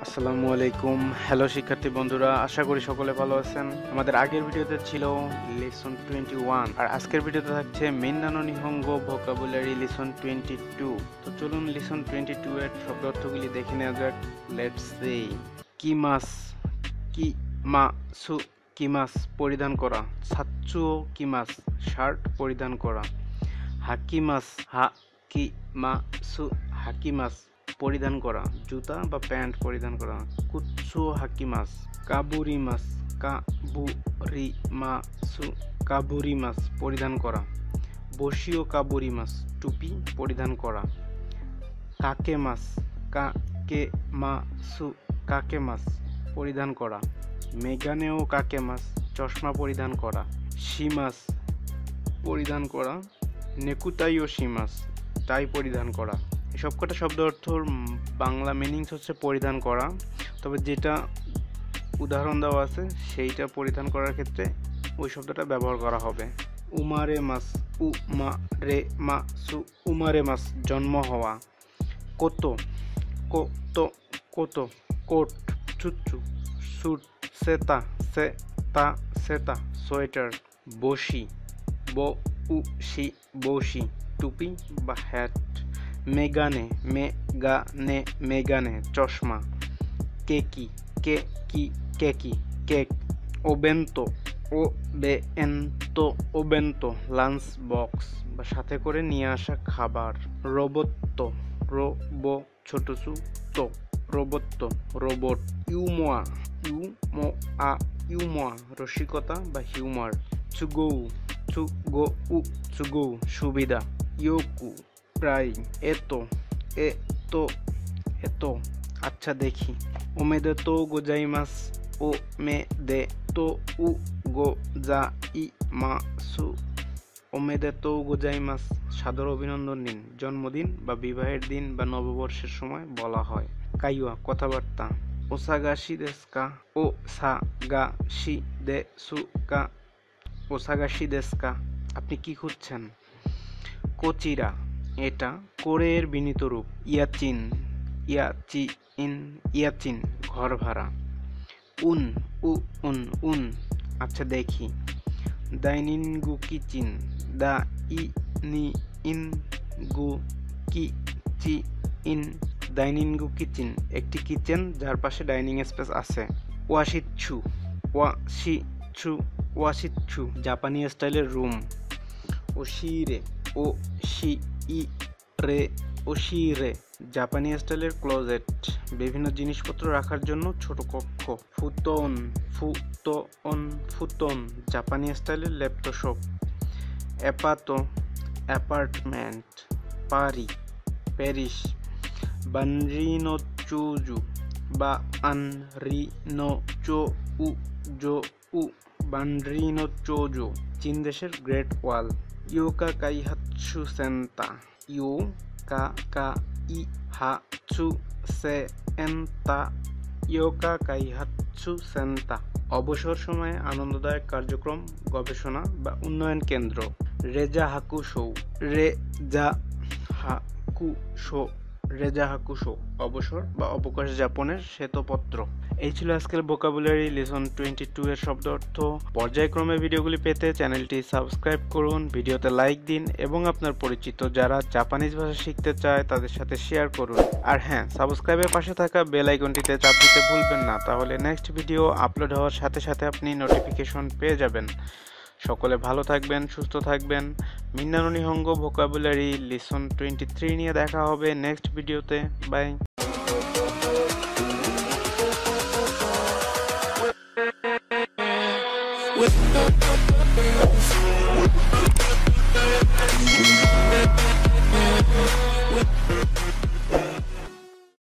আসসালামু আলাইকুম। হ্যালো শিক্ষার্থী বন্ধুরা, আশা করি সকলে ভালো আছেন। আমাদের আগের ভিডিওতে ছিল লেসন 21 আর আজকের ভিডিওতে থাকছে মিন্নানো নিহঙ্গো ভোকাবুলারি লেসন 22। তো চলুন লেসন 22 এর শব্দ অর্থগুলি দেখে নেওয়া যাক। Let's see. কিমাস, কিমাসু, কিমাস পরিধান করা। সাচ্চুও কিমাস শার্ট পরিধান করা। হাকিমাস, হাকিমাসু, হাকিমাস পরিধান করা, জুতা বা প্যান্ট পরিধান করা। কুৎসু হাকিমাস, কাবুরিমাস, কাবুরিমাসু, কাবুরিমাস পরিধান করা। বসিও কাবুরিমাস টুপি পরিধান করা। কাকেমাস, কাকেমাসু, কাকেমাস পরিধান করা। মেগানেও কাকেমাস চশমা পরিধান করা। শিমাস পরিধান করা। নেকুতাইও শিমাস টাই পরিধান করা। এই সবকটা শব্দ অর্থর বাংলা মিনিংস হচ্ছে পরিধান করা, তবে যেটা উদাহরণ দেওয়া আছে সেইটা পরিধান করার ক্ষেত্রে ওই শব্দটা ব্যবহার করা হবে। উমারে মাস, উমারে মাসু, উমারে মাস জন্ম হওয়া। কোতো, কোতো, কোতো কোট, চুচ্চু, স্যুট, সেতা, সেতা, সেতা সোয়েটার। বসি, বউশি, বসি টুপি বা হ্যাট। মেগানে, মেগানে, মেগানে চশমা। কেকি, কেকি, কেকি কেক। ওবেন্তো, ওবেন্তো, ওবেন্তো লাঞ্চ বক্স বা সাথে করে নিয়ে আসা খাবার। রোবত্তো, রোবো ছোটসু তো, রোবত্তো রোবট। ইউমোয়া, ইউমোয়া, ইউমোয়া রসিকতা বা হিউমার। চুগৌ, চুগৌ, চুগৌ সুবিধা। ইয়োকু প্রায়। এতো, এতো, এতো আচ্ছা দেখি। ওমেদেতো গোজাইমাস, ওমেদেতো গোজাইমাসু, ওমেদেতো গোজাইমাস সাদর অভিনন্দন দিন, জন্মদিন বা বিবাহের দিন বা নববর্ষের সময় বলা হয়। কাইওয়া কথাবার্তা। ওসাগাশি দেস্কা, ওসাগাশি দেসুকা, ওসাগাশি দেস্কা আপনি কি খুঁজছেন। কোচিরা এটা, কোরের বিনীত রূপ। ইয়াচিন, ইয়াচিন, ইয়াচিন ঘর ভাড়া। উন, উন, উন আচ্ছা দেখি। দাইনিনগু কিচিন, দা ই নি ইন গু কি চি ইন, ডাইনিনগু কিচেন একটি কিচেন যার পাশে ডাইনিং স্পেস আছে। ওয়াশিচ্ছু, ওয়াশিচ্ছু, ওয়াশিচ্ছু জাপানি স্টাইলের রুম। ওশিরে, ও শি ই রে, ওশিরে জাপানি স্টাইলের ক্লোজেট, বিভিন্ন জিনিসপত্র রাখার জন্য ছোট কক্ষ। ফুতন, ফুতন, ফুতন জাপানি স্টাইলের ল্যাপটপ। অ্যাপাতো অ্যাপার্টমেন্ট। পারি প্যারিস। বানরিনোচুজু বা আনরিনোচো উ জো উ, বানরিনোচোজো চীন দেশের গ্রেট ওয়াল। ইয়োকা কাইহাৎসু সেন্তা, ইউ কা কা ই হাৎসু সেন্তা, ইয়োকা কাইহাৎসু সেন্তা অবসর সময়ে আনন্দদায়ক কার্যক্রম, গবেষণা বা উন্নয়ন কেন্দ্র। রেজা হাকুশো, রেজা হাকুশো, রেজা হাকুশো অবসর বা অবকাশ যাপনের শ্বেতপত্র। এই ছিল আজকের ভোকাবুলারি লেসন 22 এর শব্দ অর্থ। পর্যায়ক্রমে ভিডিওগুলি পেতে চ্যানেলটি সাবস্ক্রাইব করুন, ভিডিওতে লাইক দিন এবং আপনার পরিচিত যারা জাপানিজ ভাষা শিখতে চায় তাদের সাথে শেয়ার করুন। আর হ্যাঁ, সাবস্ক্রাইবের পাশে থাকা বেল আইকনটিতে চাপ দিতে ভুলবেন না, তাহলে নেক্সট ভিডিও আপলোড হওয়ার সাথে সাথে আপনি নোটিফিকেশন পেয়ে যাবেন। সকলে ভালো থাকবেন, সুস্থ থাকবেন। মিন্নানো নিহঙ্গো ভোকাবুলারি লেসন 23 নিয়ে দেখা হবে নেক্সট ভিডিওতে। বাই।